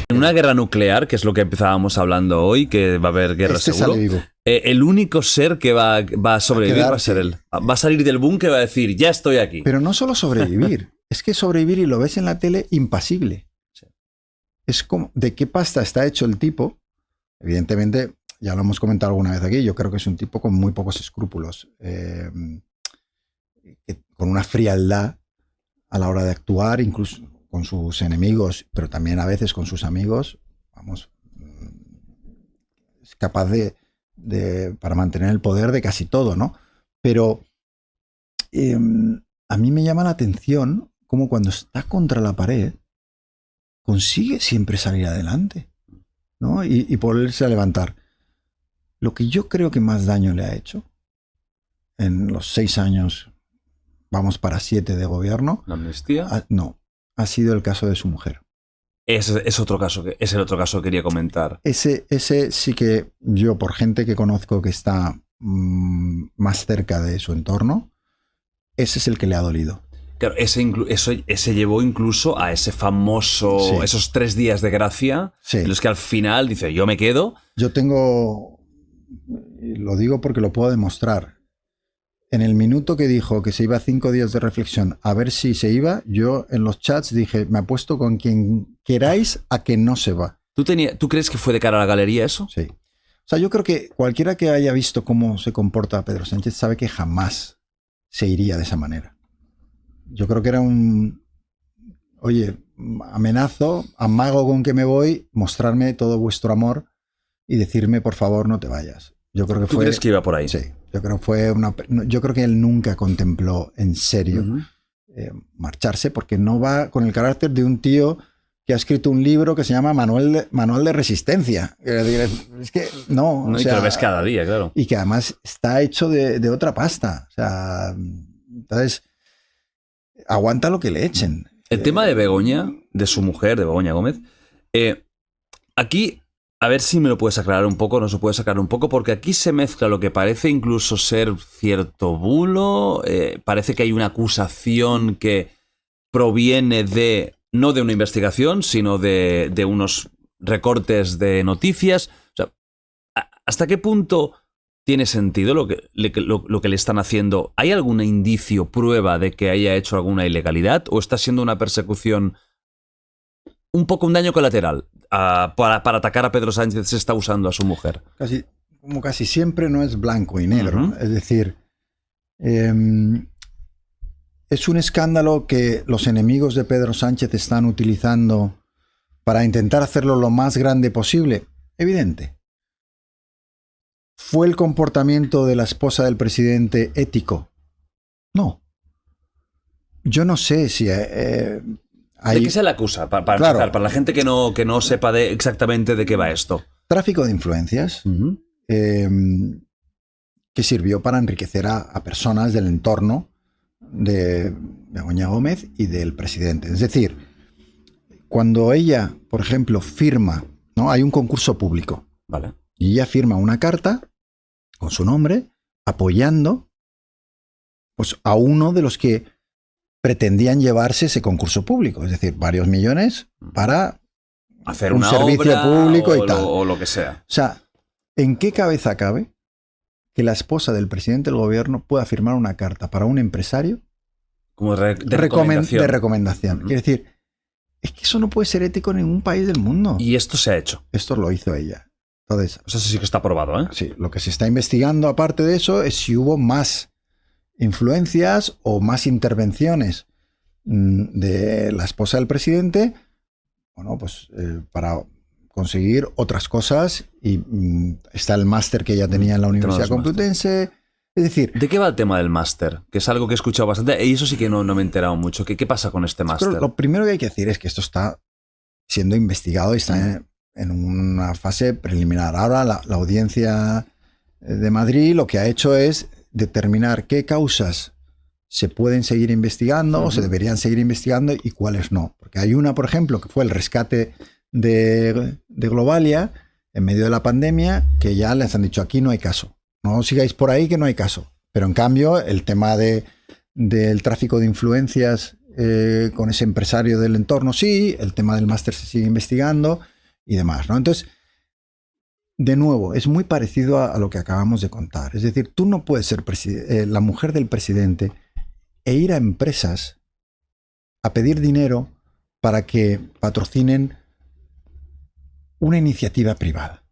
En una guerra nuclear, que es lo que empezábamos hablando hoy, que va a haber guerra seguro, sale vivo. El único ser que va a sobrevivir va a ser él. Va a salir del búnker y va a decir, ya estoy aquí. Pero no solo sobrevivir, es que sobrevivir, y lo ves en la tele, impasible. Sí. Es como, ¿de qué pasta está hecho el tipo? Evidentemente, ya lo hemos comentado alguna vez aquí, yo creo que es un tipo con muy pocos escrúpulos, con una frialdad a la hora de actuar, incluso con sus enemigos, pero también a veces con sus amigos. Vamos, es capaz para mantener el poder de casi todo, ¿no? Pero a mí me llama la atención cómo cuando está contra la pared consigue siempre salir adelante, ¿no? Y poderse a levantar. Lo que yo creo que más daño le ha hecho en los 6 años, vamos para 7 de gobierno. ¿La amnistía? No, ha sido el caso de su mujer. Es otro caso es el otro caso que quería comentar. Ese sí que yo, por gente que conozco que está más cerca de su entorno, ese es el que le ha dolido. Claro, ese llevó incluso a ese famoso, Sí. esos 3 días de gracia, Sí. en los que al final dice, yo me quedo. Yo tengo, lo digo porque lo puedo demostrar. En el minuto que dijo que se iba a 5 días de reflexión a ver si se iba, yo en los chats dije, me apuesto con quien queráis a que no se va. ¿Tú crees que fue de cara a la galería eso? Sí. O sea, yo creo que cualquiera que haya visto cómo se comporta Pedro Sánchez sabe que jamás se iría de esa manera. Yo creo que era oye, amenazo, amago con que me voy, mostrarme todo vuestro amor y decirme, por favor, no te vayas. Yo creo que ¿Tú crees que iba por ahí? Sí. Yo creo que él nunca contempló en serio marcharse, porque no va con el carácter de un tío que ha escrito un libro que se llama Manual de Resistencia. Es que no. No, y que lo ves cada día, claro. Y que además está hecho de otra pasta. O sea, entonces, aguanta lo que le echen. El tema de Begoña, de su mujer, de Begoña Gómez, aquí, a ver si me lo puedes aclarar un poco, nos lo puedes aclarar un poco, porque aquí se mezcla lo que parece incluso ser cierto bulo, parece que hay una acusación que proviene no de una investigación, sino de unos recortes de noticias. O sea, ¿hasta qué punto tiene sentido lo que le están haciendo? ¿Hay algún indicio, prueba de que haya hecho alguna ilegalidad? ¿O está siendo una persecución, un poco un daño colateral? Para atacar a Pedro Sánchez se está usando a su mujer. Como casi siempre no es blanco y negro. Es decir, es un escándalo que los enemigos de Pedro Sánchez están utilizando para intentar hacerlo lo más grande posible. Evidente. ¿Fue el comportamiento de la esposa del presidente ético? No. Yo no sé si... ¿De qué se le acusa? Para empezar, para la gente que no sepa exactamente de qué va esto. Tráfico de influencias, que sirvió para enriquecer a personas del entorno de Begoña Gómez y del presidente. Es decir, cuando ella, por ejemplo, firma, ¿no? Hay un concurso público. Vale. Y ella firma una carta con su nombre apoyando, pues, a uno de los que pretendían llevarse ese concurso público, es decir, varios millones para hacer un una servicio obra público y tal. O lo que sea. O sea, ¿en qué cabeza cabe que la esposa del presidente del gobierno pueda firmar una carta para un empresario como de recomendación? De recomendación. Quiere decir, es que eso no puede ser ético en ningún país del mundo. Y esto se ha hecho. Esto lo hizo ella. Entonces, o sea, eso sí que está probado, ¿eh? Sí, lo que se está investigando aparte de eso es si hubo más influencias o más intervenciones de la esposa del presidente, bueno, pues para conseguir otras cosas. Y está el máster que ella tenía en la Universidad Complutense. Es decir, ¿de qué va el tema del máster? Que es algo que he escuchado bastante y eso sí que no me he enterado mucho. ¿Qué pasa con este máster? Lo primero que hay que decir es que esto está siendo investigado y está en una fase preliminar. Ahora la Audiencia de Madrid lo que ha hecho es determinar qué causas se pueden seguir investigando o se deberían seguir investigando y cuáles no. Porque hay una, por ejemplo, que fue el rescate de Globalia en medio de la pandemia, que ya les han dicho aquí no hay caso. No sigáis por ahí que no hay caso. Pero en cambio el tema del tráfico de influencias con ese empresario del entorno, sí, el tema del máster se sigue investigando y demás, ¿no? Entonces, de nuevo, es muy parecido a lo que acabamos de contar. Es decir, tú no puedes ser la mujer del presidente e ir a empresas a pedir dinero para que patrocinen una iniciativa privada.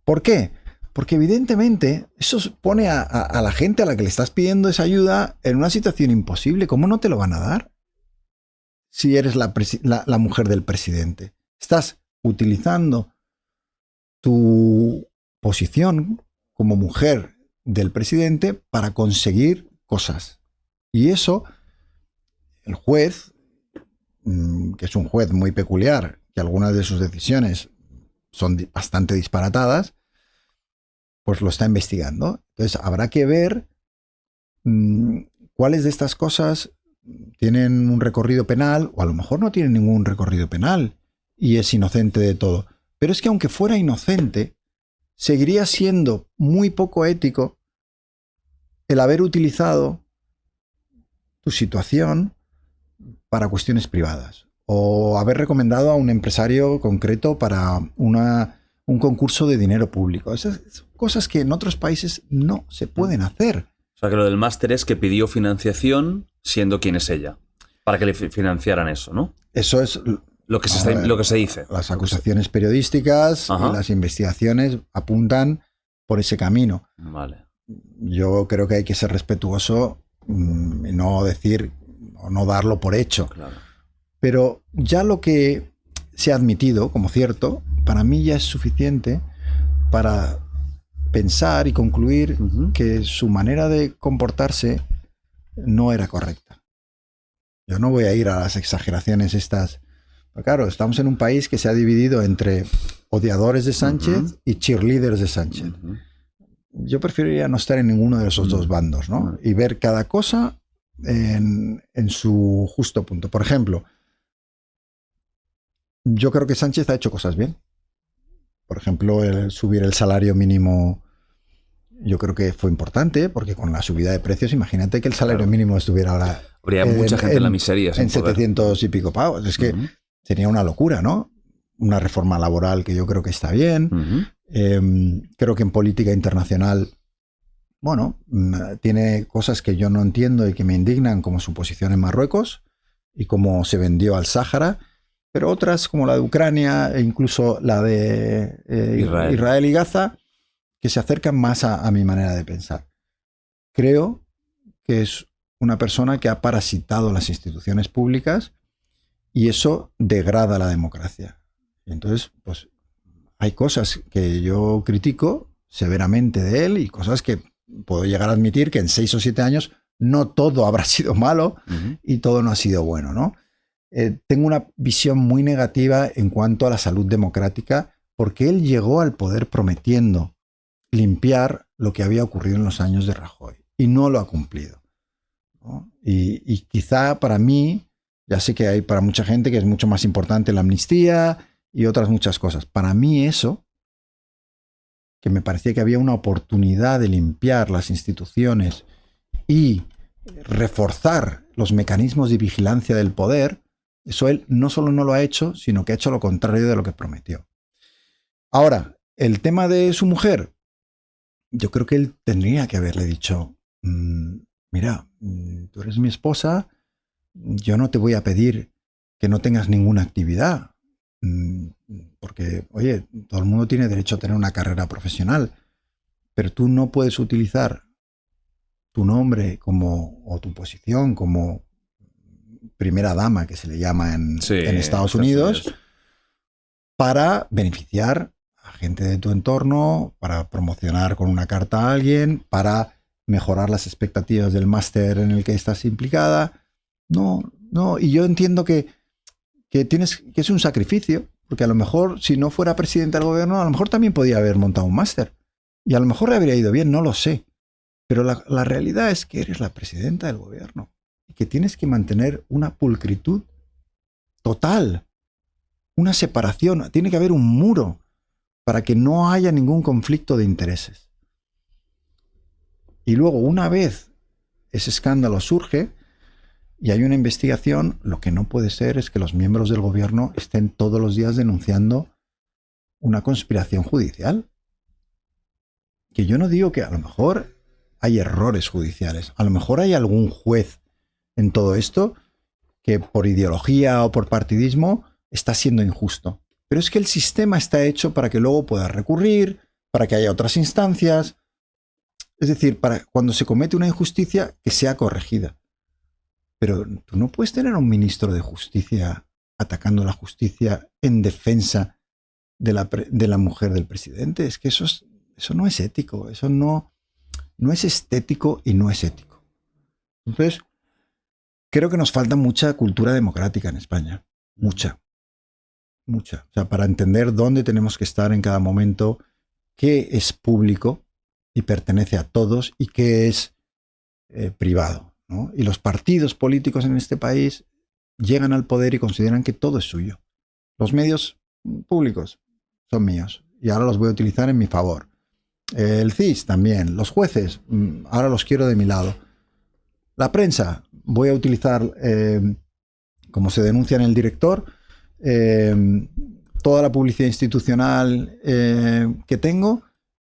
¿Por qué? Porque evidentemente eso pone a la gente a la que le estás pidiendo esa ayuda en una situación imposible. ¿Cómo no te lo van a dar si eres la mujer del presidente? Estás utilizando tu posición como mujer del presidente para conseguir cosas. Y eso, el juez, que es un juez muy peculiar, que algunas de sus decisiones son bastante disparatadas, pues lo está investigando. Entonces habrá que ver cuáles de estas cosas tienen un recorrido penal, o a lo mejor no tienen ningún recorrido penal y es inocente de todo. Pero es que aunque fuera inocente, seguiría siendo muy poco ético el haber utilizado tu situación para cuestiones privadas, o haber recomendado a un empresario concreto para un concurso de dinero público. Esas cosas que en otros países no se pueden hacer. O sea, que lo del máster es que pidió financiación siendo quien es ella, para que le financiaran eso, ¿no? Eso es lo que se dice. Las acusaciones periodísticas y las investigaciones apuntan por ese camino. Vale. Yo creo que hay que ser respetuoso y no decir o no darlo por hecho. Claro. Pero ya lo que se ha admitido como cierto, para mí ya es suficiente para pensar y concluir que su manera de comportarse no era correcta. Yo no voy a ir a las exageraciones estas. Pero claro, estamos en un país que se ha dividido entre odiadores de Sánchez y cheerleaders de Sánchez. Yo preferiría no estar en ninguno de esos dos bandos, ¿no? Y ver cada cosa en su justo punto. Por ejemplo, yo creo que Sánchez ha hecho cosas bien. Por ejemplo, el subir el salario mínimo, yo creo que fue importante, porque con la subida de precios, imagínate que el salario mínimo estuviera ahora... Habría mucha gente en la miseria. En 700 y pico pavos. Es que sería una locura, ¿no? Una reforma laboral que yo creo que está bien. Creo que en política internacional, bueno, tiene cosas que yo no entiendo y que me indignan, como su posición en Marruecos y cómo se vendió al Sáhara. Pero otras, como la de Ucrania e incluso la de Israel y Gaza, que se acercan más a mi manera de pensar. Creo que es una persona que ha parasitado las instituciones públicas y eso degrada la democracia. Y entonces, pues, hay cosas que yo critico severamente de él y cosas que puedo llegar a admitir que en 6 o 7 años no todo habrá sido malo y todo no ha sido bueno, ¿no? Tengo una visión muy negativa en cuanto a la salud democrática, porque él llegó al poder prometiendo limpiar lo que había ocurrido en los años de Rajoy y no lo ha cumplido, ¿no? Y quizá para mí, ya sé que hay para mucha gente que es mucho más importante la amnistía y otras muchas cosas. Para mí eso, que me parecía que había una oportunidad de limpiar las instituciones y reforzar los mecanismos de vigilancia del poder, eso él no solo no lo ha hecho, sino que ha hecho lo contrario de lo que prometió. Ahora, el tema de su mujer, yo creo que él tendría que haberle dicho, mira, tú eres mi esposa, yo no te voy a pedir que no tengas ninguna actividad, porque, oye, todo el mundo tiene derecho a tener una carrera profesional, pero tú no puedes utilizar tu nombre o tu posición como primera dama, que se le llama en Estados Unidos, para beneficiar a gente de tu entorno, para promocionar con una carta a alguien, para mejorar las expectativas del máster en el que estás implicada. No, y yo entiendo que es un sacrificio, porque a lo mejor si no fuera presidente del gobierno, a lo mejor también podía haber montado un máster. Y a lo mejor le habría ido bien, no lo sé. Pero la realidad es que eres la presidenta del gobierno y que tienes que mantener una pulcritud total, una separación. Tiene que haber un muro para que no haya ningún conflicto de intereses. Y luego, una vez ese escándalo surge, y hay una investigación, lo que no puede ser es que los miembros del gobierno estén todos los días denunciando una conspiración judicial. Que yo no digo que a lo mejor hay errores judiciales, a lo mejor hay algún juez en todo esto que por ideología o por partidismo está siendo injusto. Pero es que el sistema está hecho para que luego pueda recurrir, para que haya otras instancias. Es decir, para cuando se comete una injusticia, que sea corregida. Pero tú no puedes tener a un ministro de justicia atacando la justicia en defensa de la mujer del presidente. Es que eso no es ético, eso no es estético y no es ético. Entonces, creo que nos falta mucha cultura democrática en España. Mucha. O sea, para entender dónde tenemos que estar en cada momento, qué es público y pertenece a todos y qué es privado, ¿no? Y los partidos políticos en este país llegan al poder y consideran que todo es suyo. Los medios públicos son míos y ahora los voy a utilizar en mi favor. El CIS también, los jueces, ahora los quiero de mi lado. La prensa, voy a utilizar, como se denuncia en El Director, toda la publicidad institucional que tengo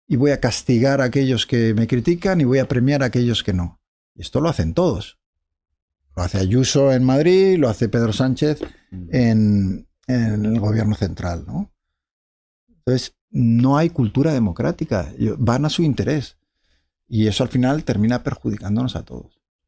y voy a castigar a aquellos que me critican y voy a premiar a aquellos que no. Y esto lo hacen todos. Lo hace Ayuso en Madrid, lo hace Pedro Sánchez en el gobierno central, ¿no? Entonces, no hay cultura democrática, van a su interés y eso al final termina perjudicándonos a todos.